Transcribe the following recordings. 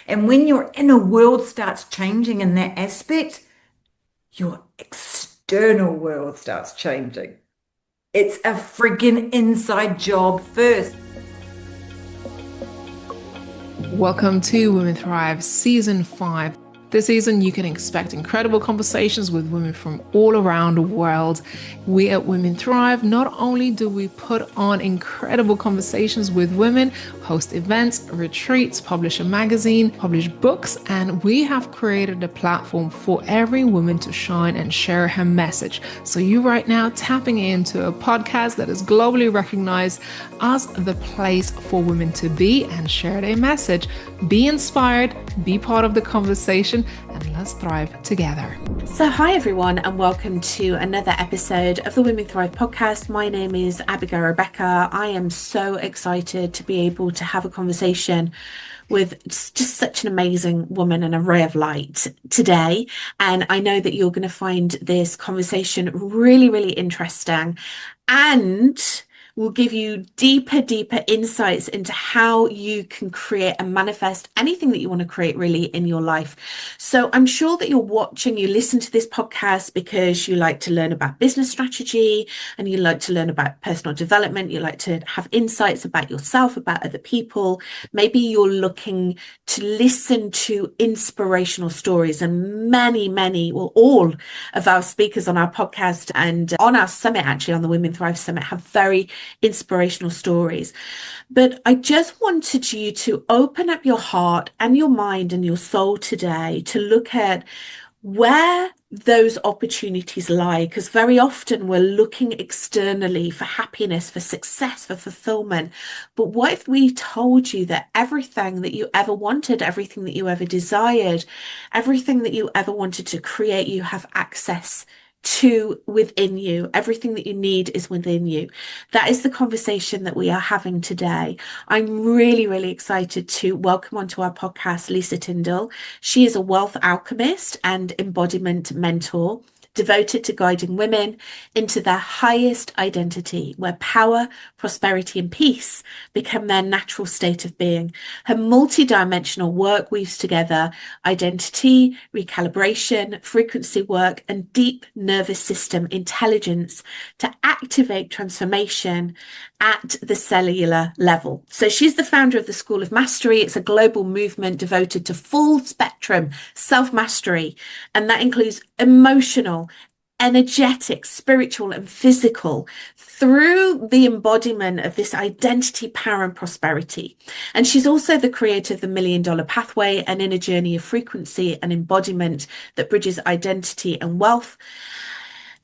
And when your inner world starts changing in that aspect, your external world starts changing. It's a freaking inside job first. Welcome to Women Thrive Season 5. This season, you can expect incredible conversations with women from all around the world. We at Women Thrive, not only do we put on incredible conversations with women, host events, retreats, publish a magazine, publish books, and we have created a platform for every woman to shine and share her message. So you right now tapping into a podcast that is globally recognized as the place for women to be and share their message. Be inspired, be part of the conversation, and let's thrive together. So hi everyone, and welcome to another episode of the Women Thrive podcast. My name is Abigail Rebecca. I am so excited to be able to have a conversation with just such an amazing woman and a ray of light today. And I know that you're going to find this conversation really, really interesting, and will give you deeper insights into how you can create and manifest anything that you want to create really in your life. So I'm sure that you listen to this podcast because you like to learn about business strategy and you like to learn about personal development. You like to have insights about yourself, about other people. Maybe you're looking to listen to inspirational stories, and many, well, all of our speakers on our podcast and on our summit, actually on the Women Thrive Summit, have very inspirational stories. But I just wanted you to open up your heart and your mind and your soul today to look at where those opportunities lie, because very often we're looking externally for happiness, for success, for fulfillment. But what if we told you that everything that you ever wanted, everything that you ever desired, everything that you ever wanted to create, you have access to within you? Everything that you need is within you. That is the conversation that we are having today. I'm really excited to welcome onto our podcast Leisa Tindal. She is a wealth alchemist and embodiment mentor, devoted to guiding women into their highest identity, where power, prosperity, and peace become their natural state of being. Her multi-dimensional work weaves together identity, recalibration, frequency work, and deep nervous system intelligence to activate transformation at the cellular level. So she's the founder of the School of Mastery. It's a global movement devoted to full spectrum self-mastery, and that includes emotional, energetic, spiritual, and physical, through the embodiment of this identity, power, and prosperity. And she's also the creator of the $1 Million Pathway, an inner journey of frequency and embodiment that bridges identity and wealth.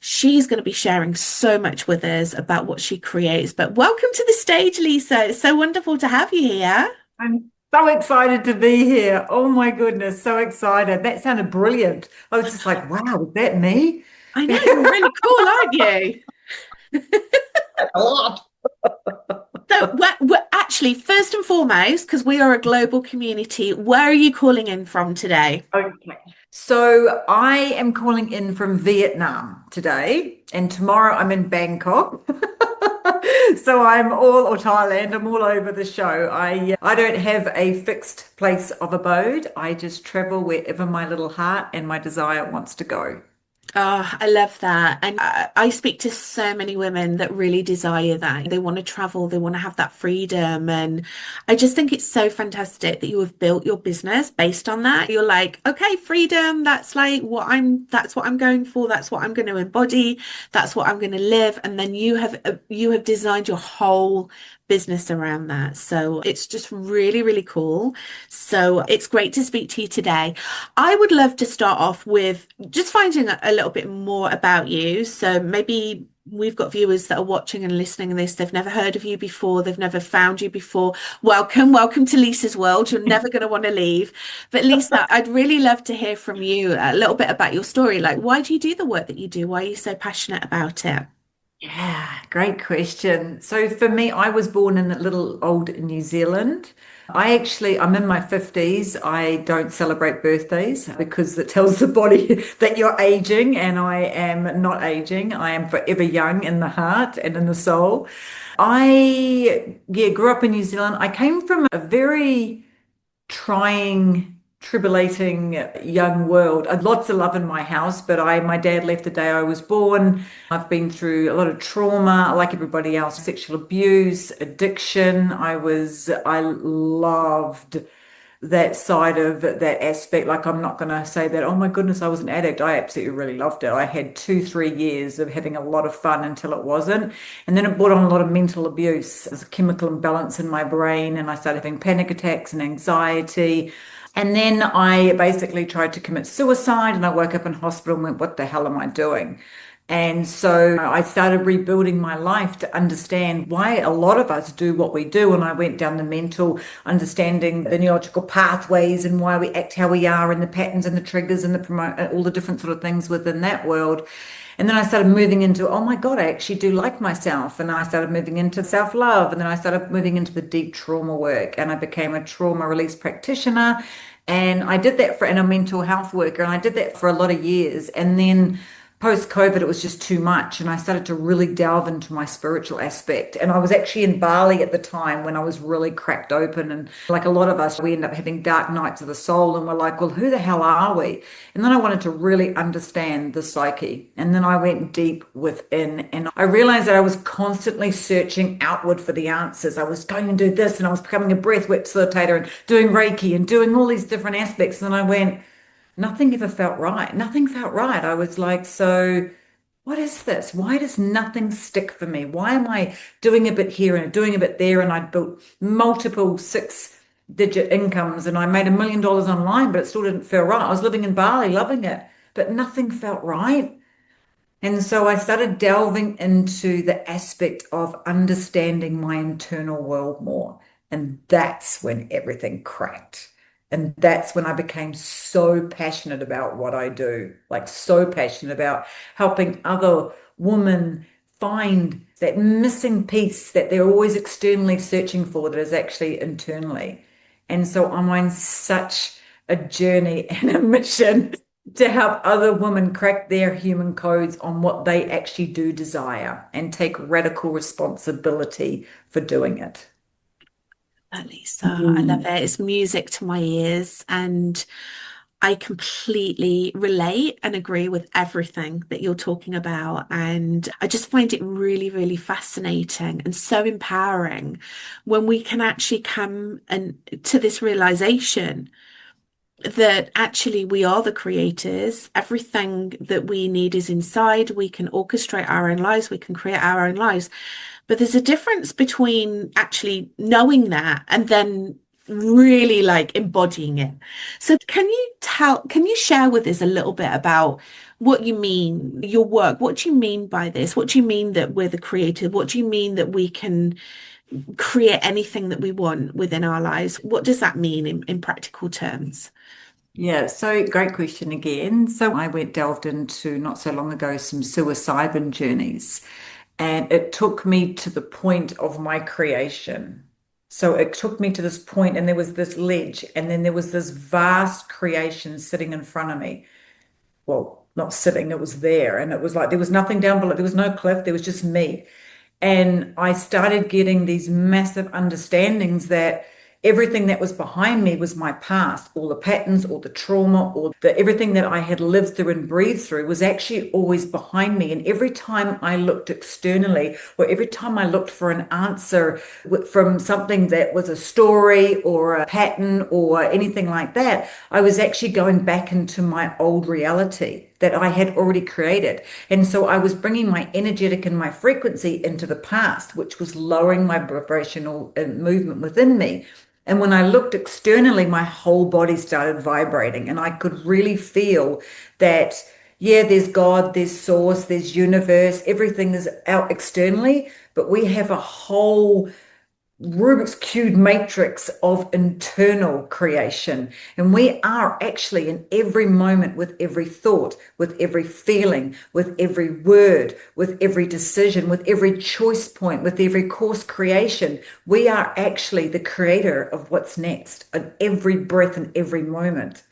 She's going to be sharing so much with us about what she creates. But welcome to the stage, Leisa. It's so wonderful to have you here. I'm so excited to be here. Oh my goodness, so excited. That sounded brilliant. I was just like, wow, is that me? I know, you're really cool, aren't you? A lot. So we're actually, first and foremost, because we are a global community, where are you calling in from today? Okay. So I am calling in from Vietnam today, and tomorrow I'm in Bangkok. So or Thailand, I'm all over the show. I don't have a fixed place of abode. I just travel wherever my little heart and my desire wants to go. Oh, I love that. And I speak to so many women that really desire that. They want to travel, they want to have that freedom. And I just think it's so fantastic that you have built your business based on that. You're like, okay, freedom, that's what I'm going for. That's what I'm going to embody. That's what I'm going to live. And then you have designed your whole business around that. So it's just really cool. So it's great to speak to you today. I would love to start off with just finding a little bit more about you. So maybe we've got viewers that are watching and listening to this. They've never heard of you before. They've never found you before. Welcome to Lisa's world. You're never going to want to leave. But Leisa, I'd really love to hear from you a little bit about your story. Like, why do you do the work that you do? Why are you so passionate about it? Yeah, great question. So for me, I was born in little old New Zealand. I'm in my 50s. I don't celebrate birthdays because it tells the body that you're aging, and I am not aging. I am forever young in the heart and in the soul. I grew up in New Zealand. I came from a very trying, tribulating young world. I had lots of love in my house, but my dad left the day I was born. I've been through a lot of trauma, like everybody else, sexual abuse, addiction. I loved that side of that aspect. Like, I'm not going to say that, oh my goodness, I was an addict. I absolutely really loved it. I had 2, 3 years of having a lot of fun until it wasn't. And then it brought on a lot of mental abuse. There's a chemical imbalance in my brain, and I started having panic attacks and anxiety. And then I basically tried to commit suicide, and I woke up in hospital and went, what the hell am I doing? And so I started rebuilding my life to understand why a lot of us do what we do. And I went down the mental, understanding the neurological pathways and why we act how we are, and the patterns and the triggers and all the different sort of things within that world. And then I started moving into, oh my God, I actually do like myself. And I started moving into self-love. And then I started moving into the deep trauma work. And I became a trauma release practitioner. And I did that and a mental health worker. And I did that for a lot of years. And then post-COVID, it was just too much. And I started to really delve into my spiritual aspect. And I was actually in Bali at the time when I was really cracked open. And like a lot of us, we end up having dark nights of the soul. And we're like, well, who the hell are we? And then I wanted to really understand the psyche. And then I went deep within. And I realized that I was constantly searching outward for the answers. I was going to do this, and I was becoming a breathwork facilitator and doing Reiki and doing all these different aspects. And I went, nothing ever felt right. Nothing felt right. I was like, so what is this? Why does nothing stick for me? Why am I doing a bit here and doing a bit there? And I built multiple 6-digit incomes, and I made $1 million online, but it still didn't feel right. I was living in Bali, loving it, but nothing felt right. And so I started delving into the aspect of understanding my internal world more. And that's when everything cracked. And that's when I became so passionate about what I do, like so passionate about helping other women find that missing piece that they're always externally searching for that is actually internally. And so I'm on such a journey and a mission to help other women crack their human codes on what they actually do desire and take radical responsibility for doing it. Leisa, I love it. It's music to my ears, and I completely relate and agree with everything that you're talking about. And I just find it really, really fascinating and so empowering when we can actually come and to this realization that actually we are the creators. Everything that we need is inside. We can orchestrate our own lives. We can create our own lives. But there's a difference between actually knowing that and then really like embodying it. So can you share with us a little bit about what you mean, your work? What do you mean by this? What do you mean that we're the creator? What do you mean that we can create anything that we want within our lives? What does that mean in practical terms? Yeah, so great question again. So I delved into not so long ago some psilocybin journeys, and it took me to the point of my creation. So it took me to this point, and there was this ledge, and then there was this vast creation sitting in front of me. Well, not sitting, it was there. And it was like there was nothing down below, there was no cliff, there was just me. And I started getting these massive understandings that everything that was behind me was my past. All the patterns, all the trauma, everything that I had lived through and breathed through was actually always behind me. And every time I looked externally, or every time I looked for an answer from something that was a story or a pattern or anything like that, I was actually going back into my old reality that I had already created. And so I was bringing my energetic and my frequency into the past, which was lowering my vibrational movement within me. And when I looked externally, my whole body started vibrating, and I could really feel that, yeah, there's God, there's source, there's universe, everything is out externally, but we have a whole Rubik's Cube matrix of internal creation. And we are actually in every moment, with every thought, with every feeling, with every word, with every decision, with every choice point, with every course creation, we are actually the creator of what's next at every breath and every moment.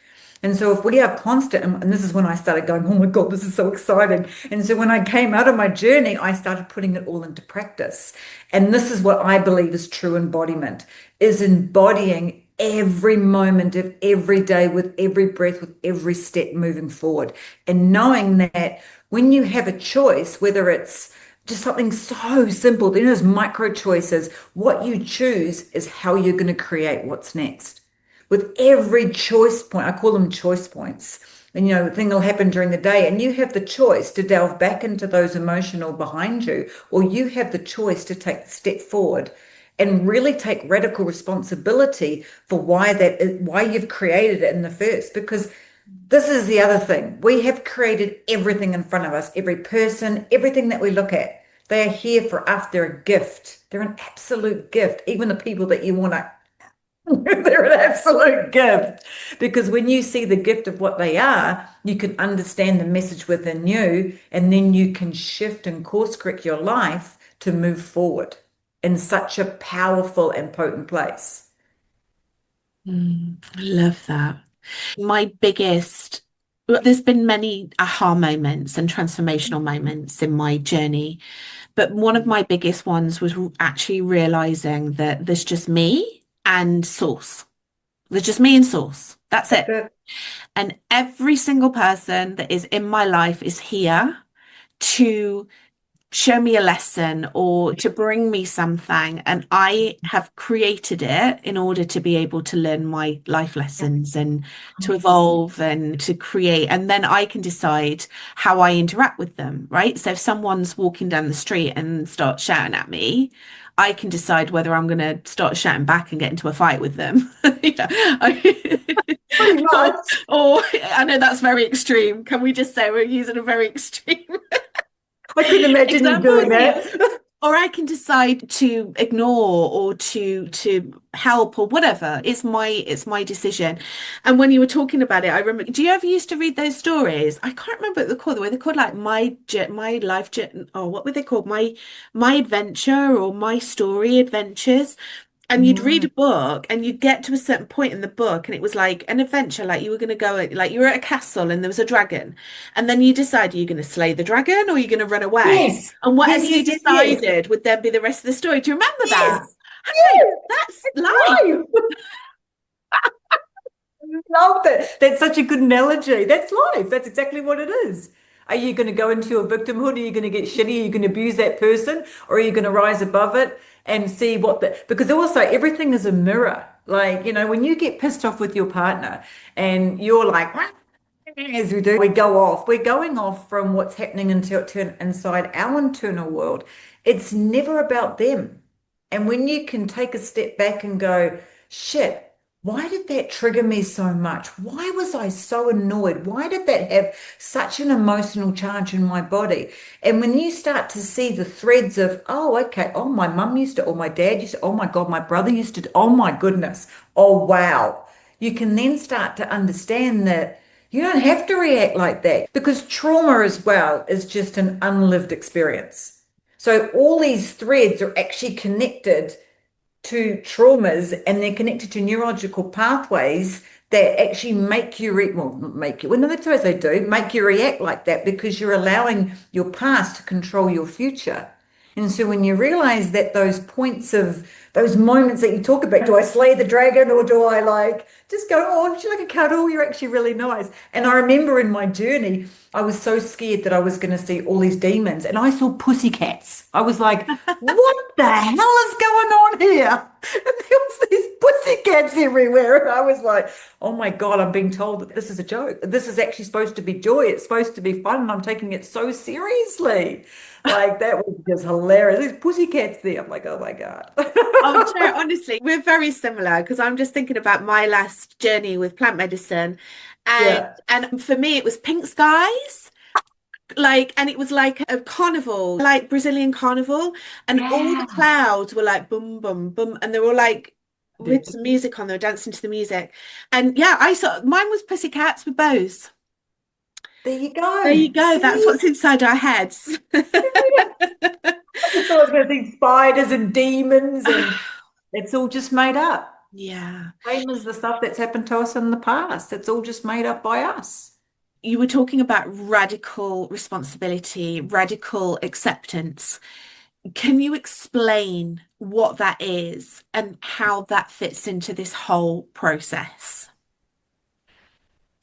And so if we are constant, and this is when I started going, oh my God, this is so exciting. And so when I came out of my journey, I started putting it all into practice. And this is what I believe is true embodiment, is embodying every moment of every day, with every breath, with every step moving forward. And knowing that when you have a choice, whether it's just something so simple, then those micro choices, what you choose is how you're going to create what's next. With every choice point, I call them choice points. And the thing will happen during the day, and you have the choice to delve back into those emotional behind you, or you have the choice to take the step forward and really take radical responsibility for why you've created it in the first. Because this is the other thing. We have created everything in front of us, every person, everything that we look at. They are here for us. They're a gift. They're an absolute gift. Even the people that you want to, they're an absolute gift. Because when you see the gift of what they are, you can understand the message within you, and then you can shift and course correct your life to move forward in such a powerful and potent place. I love that. There's been many aha moments and transformational moments in my journey, but one of my biggest ones was actually realizing that there's just me and source. There's just me and source. That's it. And every single person that is in my life is here to show me a lesson or to bring me something. And I have created it in order to be able to learn my life lessons and to evolve and to create. And then I can decide how I interact with them, right? So if someone's walking down the street and starts shouting at me, I can decide whether I'm going to start shouting back and get into a fight with them. Pretty much. Or I know that's very extreme. Can we just say we're using a very extreme I couldn't imagine you doing that. Or I can decide to ignore or to help or whatever. It's my decision. And when you were talking about it, I remember. Do you ever used to read those stories? I can't remember what they're called. Were they called like my life or what were they called? My adventure or my story adventures. And you'd read a book and you'd get to a certain point in the book and it was like an adventure, like you were going to go, like you were at a castle and there was a dragon. And then you decide, you're going to slay the dragon or you're going to run away. Yes. And whatever Yes, you yes, decided would then be the rest of the story. Do you remember that? yes, Hey, yes. that's life. Love that. That's such a good analogy. That's life. That's exactly what it is. Are you going to go into your victimhood? Are you going to get shitty? Are you going to abuse that person? Or are you going to rise above it and see because also everything is a mirror. Like, when you get pissed off with your partner and you're like, as we do, we go off. We're going off from what's happening inside our internal world. It's never about them. And when you can take a step back and go, shit, why did that trigger me so much? Why was I so annoyed? Why did that have such an emotional charge in my body? And when you start to see the threads of, oh, okay, oh, my mum used to, or my dad used to, oh my God, my brother used to, oh my goodness, oh wow. You can then start to understand that you don't have to react like that, because trauma as well is just an unlived experience. So all these threads are actually connected to traumas, and they're connected to neurological pathways that actually make you no, that's what they do, make you react like that, because you're allowing your past to control your future. And so when you realize that those moments that you talk about, do I slay the dragon or do I just go, oh, would you like a cuddle? You're actually really nice. And I remember in my journey, I was so scared that I was going to see all these demons, and I saw pussycats. I was like, what the hell is going on here? And there was these pussycats everywhere. And I was like, oh my God, I'm being told that this is a joke. This is actually supposed to be joy. It's supposed to be fun. And I'm taking it so seriously. Like, that was just hilarious. There's pussycats there. I'm like, oh my God. Oh, Joe, honestly, we're very similar because I'm just thinking about my last journey with plant medicine. And Yeah. and for me it was pink skies. And it was like a carnival, like Brazilian carnival, and all the Yeah. clouds were like boom, boom, boom, and they were like with some music on, they were dancing to the music. And yeah, I saw mine was pussycats with bows. There you There go. you go. That's See? what's inside our heads. I just thought I was going to see spiders and demons, and it's all just made up. Yeah. Same as the stuff that's happened to us in the past. It's all just made up by us. You were talking about radical responsibility, radical acceptance. Can you explain what that is and how that fits into this whole process.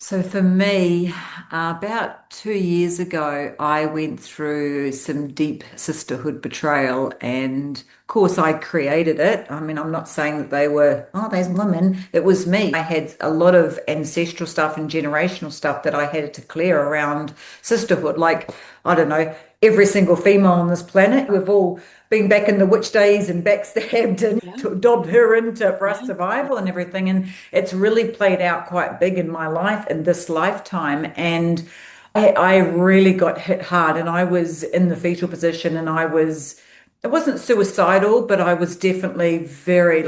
So for me, about 2 years ago, I went through some deep sisterhood betrayal, and of course, I created it. I mean, I'm not saying that they were, oh, there's women. It was me. I had a lot of ancestral stuff and generational stuff that I had to clear around sisterhood. Like, I don't know, every single female on this planet, we've all been back in the witch days and backstabbed and Yeah. dobbed her into for us Yeah. survival and everything. And it's really played out quite big in my life in this lifetime. And I really got hit hard, and I was in the fetal position, and it wasn't suicidal, but I was definitely very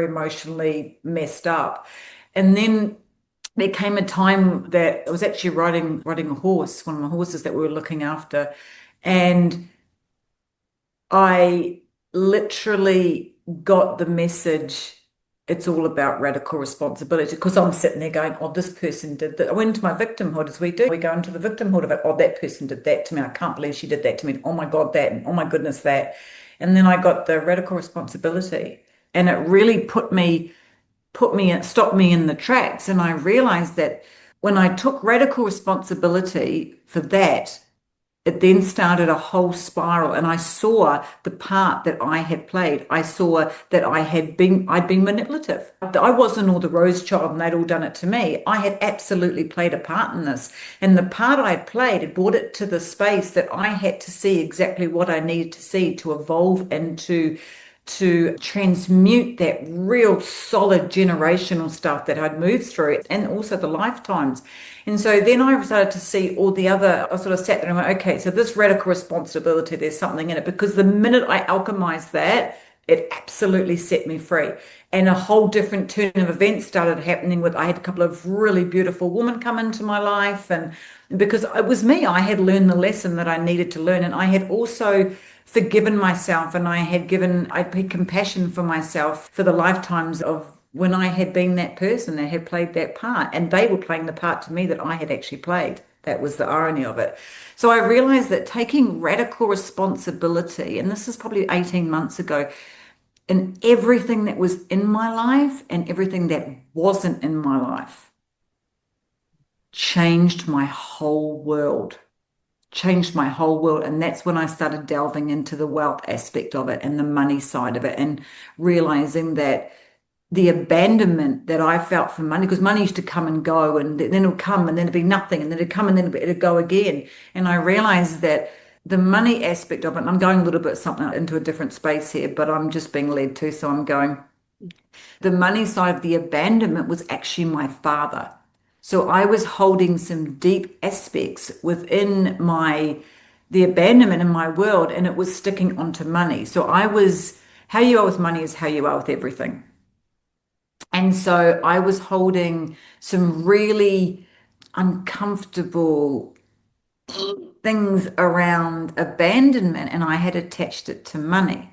emotionally messed up. And then there came a time that I was actually riding a horse, one of my horses that we were looking after, and I literally got the message. It's all about radical responsibility, because I'm sitting there going, oh, this person did that. I went into my victimhood, as we do. We go into the victimhood of it. Oh, that person did that to me. I can't believe she did that to me. Oh my God, that. And oh my goodness, that. And then I got the radical responsibility. And it really stopped me in the tracks. And I realized that when I took radical responsibility for that, it then started a whole spiral, and I saw the part that I had played. I saw that I'd been manipulative. I wasn't all the rose child and they'd all done it to me. I had absolutely played a part in this. And the part I had played had brought it to the space that I had to see exactly what I needed to see to evolve and to transmute that real solid generational stuff that I'd moved through, and also the lifetimes. And so then I started to see all the other, I sort of sat there and went, okay, so this radical responsibility, there's something in it, because the minute I alchemized that, it absolutely set me free. And a whole different turn of events started happening. I had a couple of really beautiful women come into my life, and because it was me, I had learned the lesson that I needed to learn. And I had also forgiven myself, and I'd had compassion for myself for the lifetimes of when I had been that person that had played that part, and they were playing the part to me that I had actually played. That was the irony of it. So I realized that taking radical responsibility, and this is probably 18 months ago, in everything that was in my life and everything that wasn't in my life, changed my whole world. Changed my whole world. And that's when I started delving into the wealth aspect of it and the money side of it, and realizing that the abandonment that I felt for money, because money used to come and go, and then it'll come and then it'd be nothing, and then it'd come and then it'd go again. And I realized that the money aspect of it, and I'm going a little bit something into a different space here, but I'm just being led to, so I'm going, the money side of the abandonment was actually my father. So I was holding some deep aspects within the abandonment in my world, and it was sticking onto money. So how you are with money is how you are with everything. And so I was holding some really uncomfortable things around abandonment, and I had attached it to money.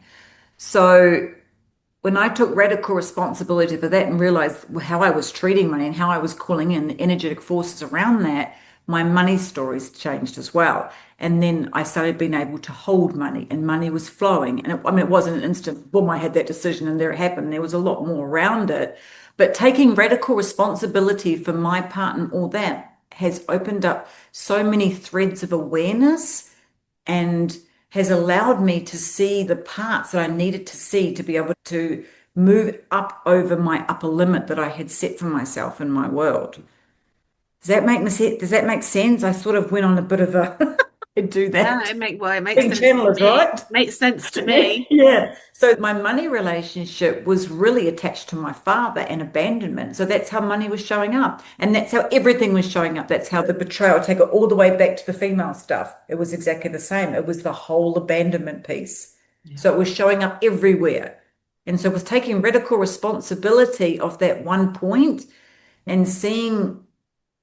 So when I took radical responsibility for that and realized how I was treating money and how I was calling in the energetic forces around that, my money stories changed as well. And then I started being able to hold money, and money was flowing. And it wasn't an instant, boom, I had that decision and there it happened. There was a lot more around it. But taking radical responsibility for my part and all that has opened up so many threads of awareness, and has allowed me to see the parts that I needed to see to be able to move up over my upper limit that I had set for myself in my world. Does that make sense? I sort of went on a bit of a I do Yeah, that. it makes Being sense to channelers, me. right? Makes sense to me. Yeah. So my money relationship was really attached to my father and abandonment. So that's how money was showing up. And that's how everything was showing up. That's how the betrayal, take it all the way back to the female stuff. It was exactly the same. It was the whole abandonment piece. Yeah. So it was showing up everywhere. And so it was taking radical responsibility of that one point and seeing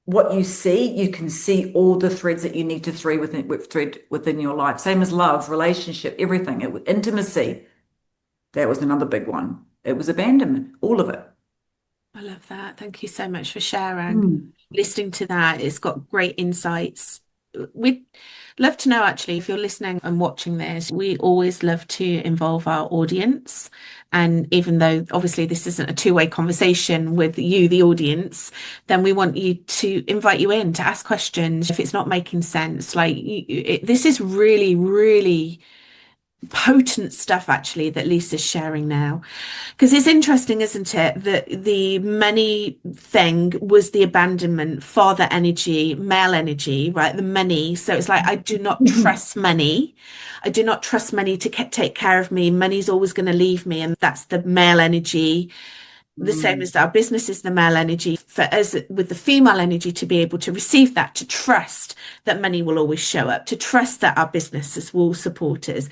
what you see. You can see all the threads that you need to thread within your life. Same as love, relationship, everything. Intimacy. That was another big one. It was abandonment, all of it. I love that. Thank you so much for sharing. Mm. Listening to that, it's got great insights. we'd love to know actually if you're listening and watching this, we always love to involve our audience. And even though obviously this isn't a two-way conversation with you, the audience, then we want you to invite you in to ask questions if it's not making sense. Like this is really, really potent stuff actually that Lisa's sharing now. Because it's interesting, isn't it, that the money thing was the abandonment, father energy, male energy, right? The money. So it's like, I do not trust money. I do not trust money to take care of me. Money's always going to leave me. And that's the male energy. The same as our business is the male energy, for us with the female energy to be able to receive that, to trust that money will always show up, to trust that our businesses will support us.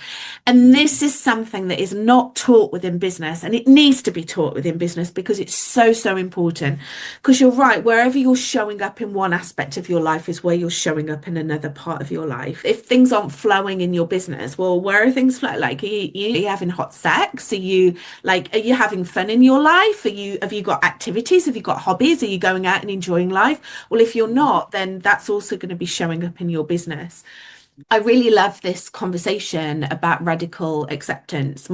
And this is something that is not taught within business, and it needs to be taught within business because it's so, so important. Because you're right, wherever you're showing up in one aspect of your life is where you're showing up in another part of your life. If things aren't flowing in your business, well, where are things flowing? Like, are you having hot sex? Are you having fun in your life? Have you got activities? Have you got hobbies? Are you going out and enjoying life? Well, if you're not, then that's also going to be showing up in your business. I really love this conversation about radical acceptance.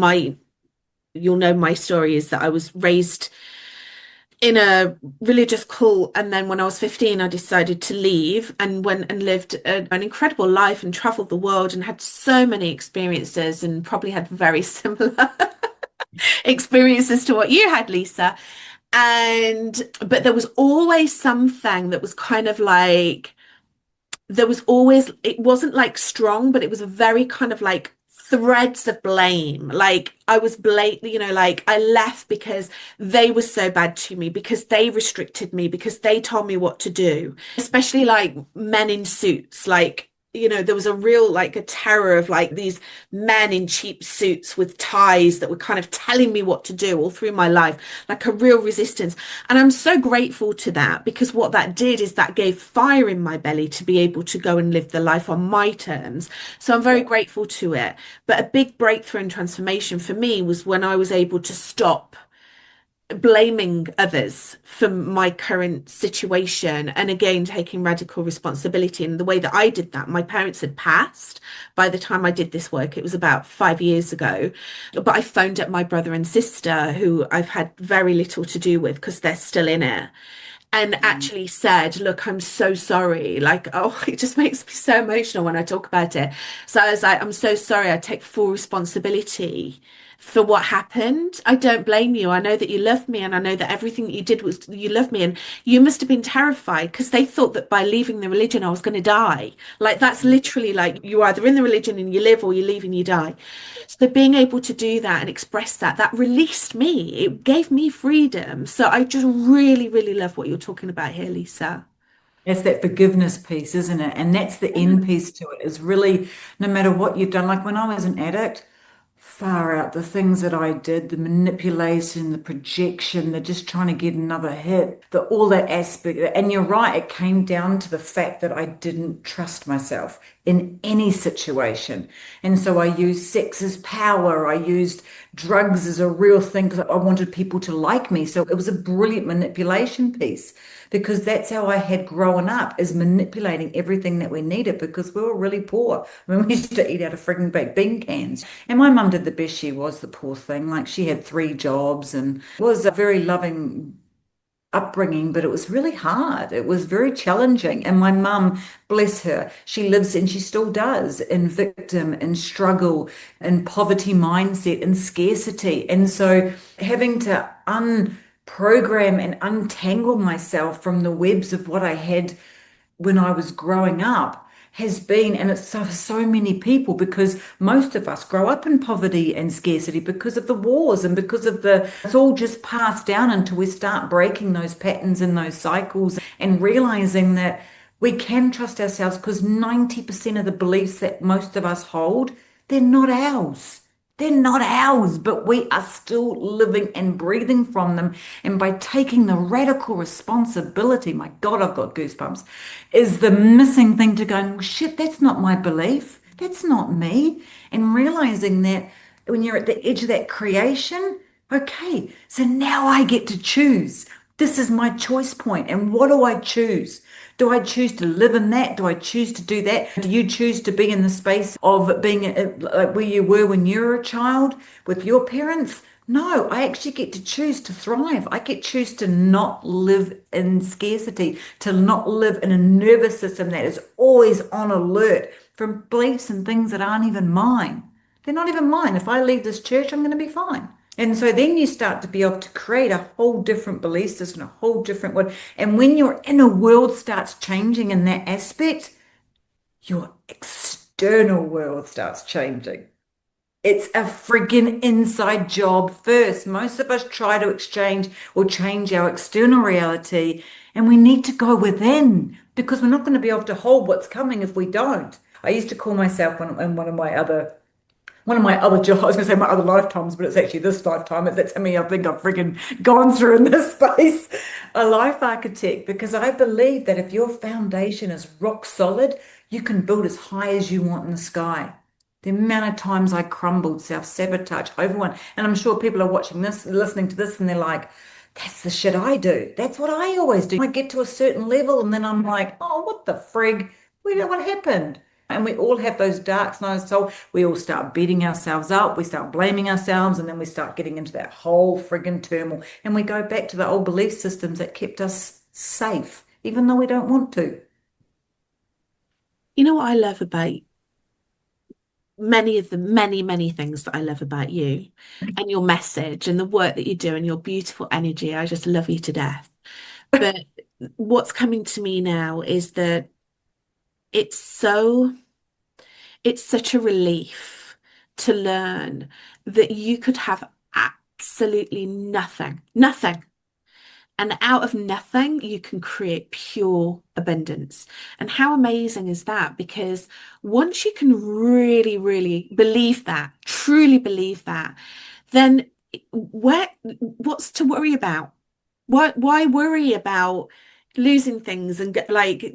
You'll know my story is that I was raised in a religious cult, and then when I was 15 I decided to leave and went and lived an incredible life and traveled the world and had so many experiences and probably had very similar experiences to what you had, Lisa. But there was always something that was kind of like, it wasn't like strong, but it was a very kind of like threads of blame. Like I was like I left because they were so bad to me, because they restricted me, because they told me what to do, especially like men in suits. Like, there was a real, like, a terror of like these men in cheap suits with ties that were kind of telling me what to do all through my life, like a real resistance. And I'm so grateful to that, because what that did is that gave fire in my belly to be able to go and live the life on my terms. So I'm very grateful to it. But a big breakthrough and transformation for me was when I was able to stop blaming others for my current situation, and again taking radical responsibility. And the way that I did that, my parents had passed by the time I did this work. It was about 5 years ago, but I phoned up my brother and sister, who I've had very little to do with because they're still in it, and actually said, look, I'm so sorry. Like, oh, it just makes me so emotional when I talk about it. So I was like, I'm so sorry. I take full responsibility for what happened. I don't blame you. I know that you love me, and I know that everything that you did was, you love me, and you must have been terrified because they thought that by leaving the religion I was going to die. Like, that's literally like, you're either in the religion and you live, or you leave and you die. So being able to do that and express that released me. It gave me freedom. So I just really, really love what you're talking about here, Lisa. It's that forgiveness piece, isn't it? And that's the end piece to it, is really no matter what you've done. Like when I was an addict, far out, the things that I did, the manipulation, the projection, the just trying to get another hit, all that aspect. And you're right, it came down to the fact that I didn't trust myself in any situation. And so I used sex as power. I used drugs as a real thing because I wanted people to like me. So it was a brilliant manipulation piece, because that's how I had grown up, is manipulating everything that we needed, because we were really poor. I mean, we used to eat out of frigging baked bean cans. And my mum did the best she was, the poor thing. Like, she had 3 jobs and was a very loving upbringing, but it was really hard. It was very challenging. And my mum, bless her, she lives, and she still does, in victim and struggle and poverty mindset and scarcity. And so having to unprogram and untangle myself from the webs of what I had when I was growing up has been, and it's so many people, because most of us grow up in poverty and scarcity because of the wars, and because of it's all just passed down until we start breaking those patterns and those cycles and realizing that we can trust ourselves, because 90% of the beliefs that most of us hold, they're not ours. They're not ours, but we are still living and breathing from them. And by taking the radical responsibility, my God, I've got goosebumps, is the missing thing to going, well, shit, that's not my belief. That's not me. And realizing that when you're at the edge of that creation, okay, so now I get to choose. This is my choice point. And what do I choose? Do I choose to live in that? Do I choose to do that? Do you choose to be in the space of being like where you were when you were a child with your parents? No, I actually get to choose to thrive. I get to choose to not live in scarcity, to not live in a nervous system that is always on alert from beliefs and things that aren't even mine. They're not even mine. If I leave this church, I'm going to be fine. And so then you start to be able to create a whole different belief system, a whole different world. And when your inner world starts changing in that aspect, your external world starts changing. It's a friggin' inside job first. Most of us try to exchange or change our external reality, and we need to go within because we're not going to be able to hold what's coming if we don't. I used to call myself in one of my other jobs, I was going to say my other lifetimes, but it's actually this lifetime. That's how many I think I've friggin' gone through in this space. A life architect, because I believe that if your foundation is rock solid, you can build as high as you want in the sky. The amount of times I crumbled, self-sabotage, overwhelm, and I'm sure people are watching this, listening to this, and they're like, that's the shit I do. That's what I always do. I get to a certain level, and then I'm like, oh, what the frig? What happened? And we all have those dark nights. So we all start beating ourselves up. We start blaming ourselves. And then we start getting into that whole friggin' turmoil. And we go back to the old belief systems that kept us safe, even though we don't want to. You know what I love about many of the many things that I love about you and your message and the work that you do and your beautiful energy. I just love you to death. But what's coming to me now is that it's so it's such a relief to learn that you could have absolutely nothing. And out of nothing, you can create pure abundance. And how amazing is that? Because once you can really believe that, truly believe that, then what's to worry about? Why worry about losing things and get like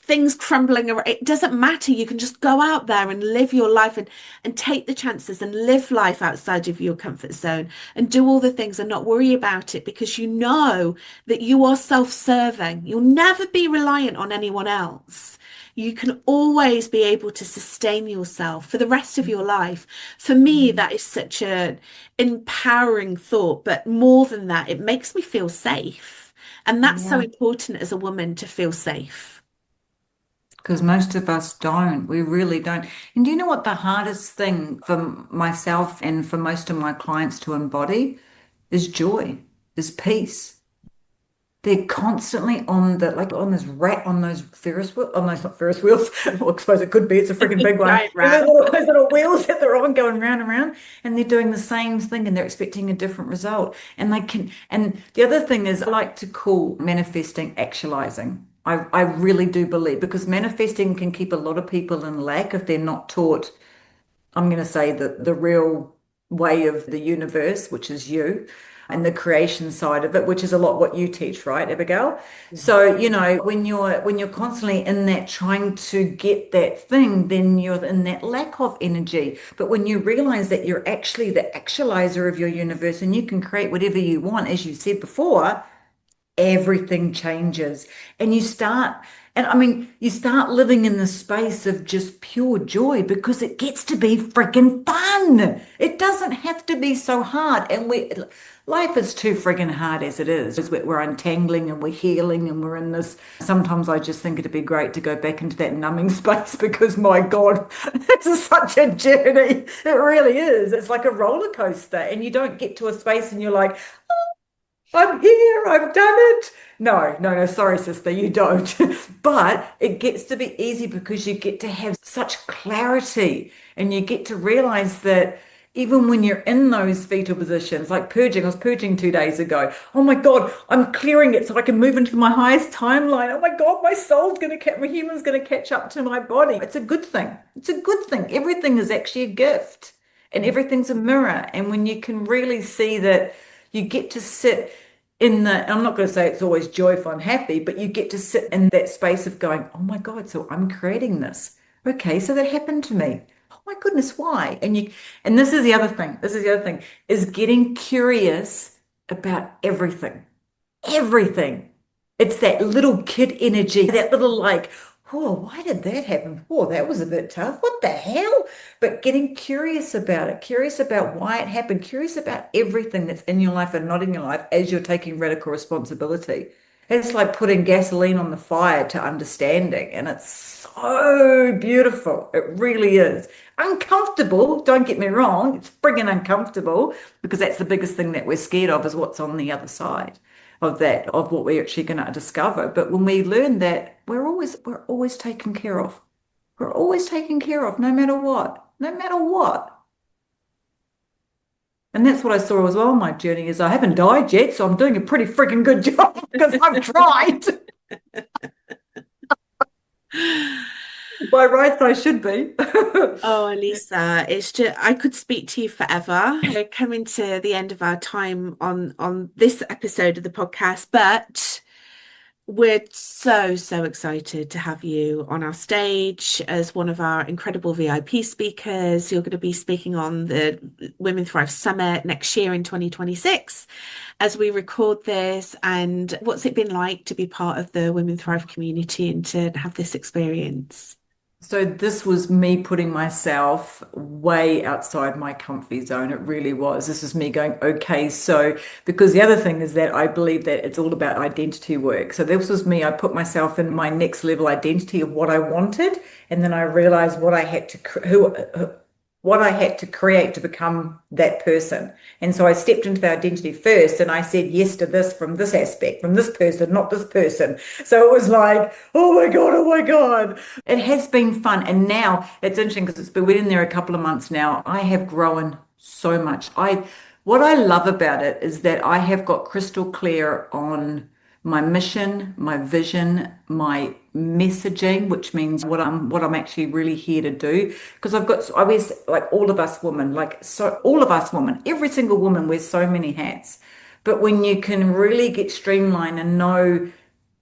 things crumbling around? It doesn't matter. You can just go out there and live your life and take the chances and live life outside of your comfort zone and do all the things and not worry about it because you know that you are self-serving. You'll never be reliant on anyone else. You can always be able to sustain yourself for the rest of your life. For me, that is such an empowering thought, but more than that, it makes me feel safe. And that's so Yeah. important as a woman to feel safe. Because most of us don't. We really don't. And do you know what the hardest thing for myself and for most of my clients to embody is joy, is peace. They're constantly on the like on this rat on those Ferris wheel on those not Ferris wheels. Well, I suppose it could be. It's a freaking big one. Giant And rat. those little wheels that they're on going round and round, and they're doing the same thing, and they're expecting a different result. And they can. And the other thing is, I like to call manifesting actualizing. I really do believe because manifesting can keep a lot of people in lack if they're not taught. I'm going to say the real way of the universe, which is you, and the creation side of it, which is a lot what you teach, right, Abigail? So, when you're constantly in that trying to get that thing, then you're in that lack of energy. But when you realize that you're actually the actualizer of your universe and you can create whatever you want, as you said before, everything changes and you start living in the space of just pure joy because it gets to be freaking fun. It doesn't have to be so hard. And life is too friggin' hard as it is. We're untangling and we're healing and we're in this. Sometimes I just think it'd be great to go back into that numbing space because my God, it's such a journey. It really is. It's like a roller coaster and you don't get to a space and you're like, I'm here, I've done it. No, sorry, sister, you don't. But it gets to be easy because you get to have such clarity and you get to realize that even when you're in those fetal positions, like purging, I was purging 2 days ago. Oh my God, I'm clearing it so I can move into my highest timeline. Oh my God, my human's going to catch up to my body. It's a good thing. It's a good thing. Everything is actually a gift and everything's a mirror. And when you can really see that you get to sit I'm not going to say it's always joyful and happy, but you get to sit in that space of going, oh my God, so I'm creating this. Okay, so that happened to me. Oh my goodness, why? And this is the other thing. This is the other thing is getting curious about everything. everything. It's that little kid energy, that little like, oh, why did that happen? Oh, that was a bit tough. What the hell? But getting curious about it, curious about why it happened, curious about everything that's in your life and not in your life as you're taking radical responsibility. It's like putting gasoline on the fire to understanding, and it's so beautiful. It really is. Uncomfortable, don't get me wrong. It's friggin' uncomfortable because that's the biggest thing that we're scared of is what's on the other side of that, of what we're actually going to discover. But when we learn that, we're always taken care of. We're always taken care of, no matter what, no matter what. And that's what I saw as well on my journey is I haven't died yet, so I'm doing a pretty freaking good job because I've tried. By rights, I should be. Oh, Leisa, it's just I could speak to you forever. We're coming to the end of our time on this episode of the podcast, but we're so excited to have you on our stage as one of our incredible VIP speakers. You're going to be speaking on the Women Thrive Summit next year in 2026 as we record this. And what's it been like to be part of the Women Thrive community and to have this experience? So this was me putting myself way outside my comfy zone. It really was. This is me going, okay, so because the other thing is that I believe that it's all about identity work. So this was me. I put myself in my next level identity of what I wanted, and then I realized what I had to what I had to create to become that person. And so I stepped into the identity first and I said yes to this from this aspect, from this person, not this person. So it was like, oh my God, oh my God. It has been fun. And now it's interesting because it's been in there a couple of months now. I have grown so much. What I love about it is that I have got crystal clear on my mission, my vision, my messaging, which means what I'm actually really here to do. Because I always like all of us women, like so all of us women, every single woman wears so many hats. But when you can really get streamlined and know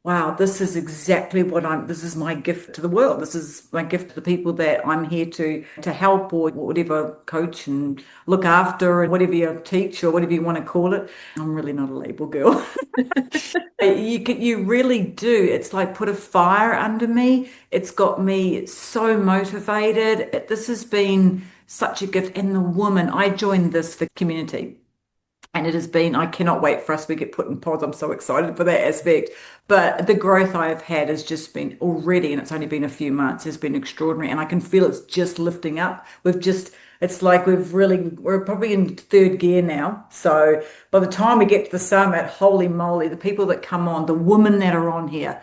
wow, this is exactly this is my gift to the world. This is my gift to the people that I'm here to help or whatever, coach and look after and whatever you teach or whatever you want to call it. I'm really not a label girl. You really do. It's like put a fire under me. It's got me so motivated. This has been such a gift. And the woman, I joined this for community. And it has been, I cannot wait for us to get put in pods. I'm so excited for that aspect. But the growth I've had has just been already, and it's only been a few months, has been extraordinary. And I can feel it's just lifting up. It's like we're probably in third gear now. So by the time we get to the summit, holy moly, the people that come on, the women that are on here,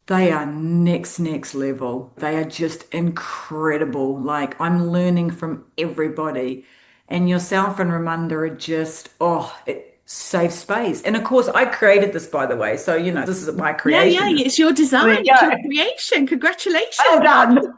they are next level. They are just incredible. Like I'm learning from everybody. And yourself and Ramunda are just, it safe space. And of course, I created this, by the way. So, this is my creation. Yeah, it's your design, it's your creation. Congratulations. Well done.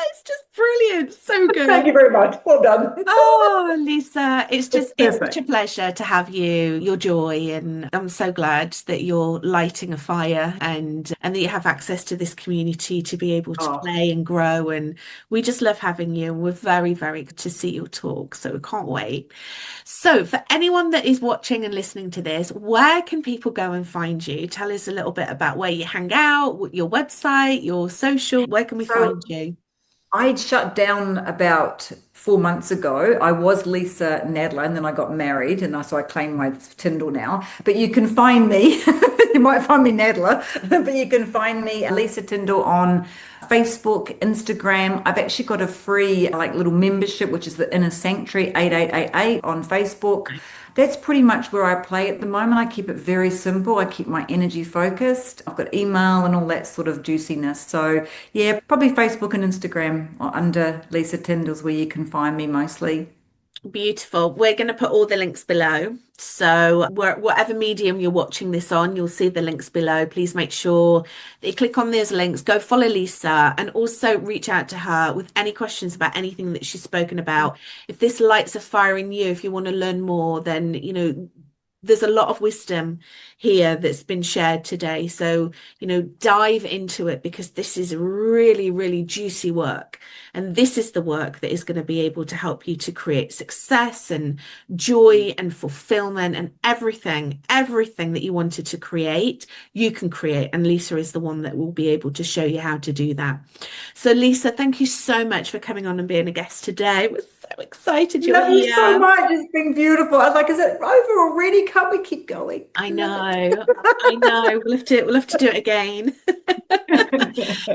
It's just brilliant. So good. Thank you very much. Well done. Oh, Leisa, it's perfect. such a pleasure to have you, your joy, and I'm so glad that you're lighting a fire and that you have access to this community to be able to play and grow. And we just love having you. And we're very, very good to see your talk. So we can't wait. So for anyone that is watching and listening to this, where can people go and find you? Tell us a little bit about where you hang out, your website, your social. Where can we find you? I'd shut down about 4 months ago. I was Leisa Nadler, and then I got married, and so I claim my Tindal now. But you can find me, you might find me Nadler, but you can find me Leisa Tindal on Facebook, Instagram. I've actually got a free little membership, which is the Inner Sanctuary 8888 on Facebook. That's pretty much where I play at the moment. I keep it very simple. I keep my energy focused. I've got email and all that sort of juiciness. So yeah, probably Facebook and Instagram under Leisa Tindal's where you can find me mostly. Beautiful. We're going to put all the links below. So whatever medium you're watching this on, you'll see the links below. Please make sure that you click on those links, go follow Leisa, and also reach out to her with any questions about anything that she's spoken about. If this lights a fire in you, if you want to learn more, then, there's a lot of wisdom here that's been shared today. So, dive into it, because this is really, really juicy work. And this is the work that is going to be able to help you to create success and joy and fulfillment, and everything that you wanted to create, you can create. And Leisa is the one that will be able to show you how to do that. So Leisa, thank you so much for coming on and being a guest today. We're so excited you're Love here. you so much. It's been beautiful. I was like, is it over already? Can't we keep going? I know. We'll have to do it again.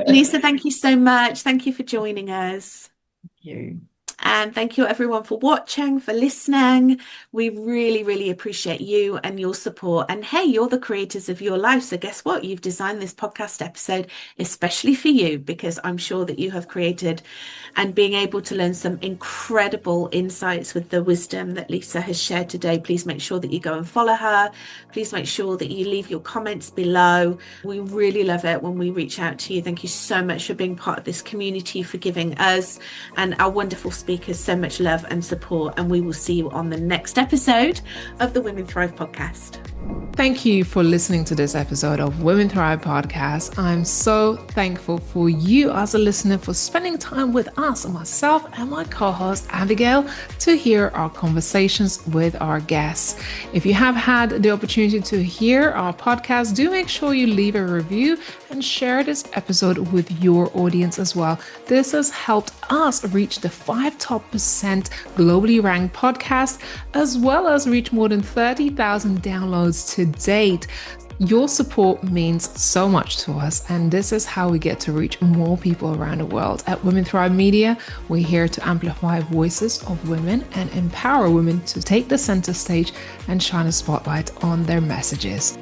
Leisa, thank you so much. Thank you for joining us. Thank you. And thank you everyone for watching, for listening. We really, really appreciate you and your support. And hey, you're the creators of your life. So guess what? You've designed this podcast episode especially for you, because I'm sure that you have created and being able to learn some incredible insights with the wisdom that Leisa has shared today. Please make sure that you go and follow her. Please make sure that you leave your comments below. We really love it when we reach out to you. Thank you so much for being part of this community, for giving us and our wonderful speakers so much love and support. And we will see you on the next episode of the Women Thrive podcast. Thank you for listening to this episode of Women Thrive Podcast. I'm so thankful for you as a listener for spending time with us, myself and my co-host Abigail, to hear our conversations with our guests. If you have had the opportunity to hear our podcast, do make sure you leave a review and share this episode with your audience as well. This has helped us reach the 5 top % globally ranked podcasts, as well as reach more than 30,000 downloads to date. Your support means so much to us, and this is how we get to reach more people around the world. At Women Thrive Media, we're here to amplify voices of women and empower women to take the center stage and shine a spotlight on their messages.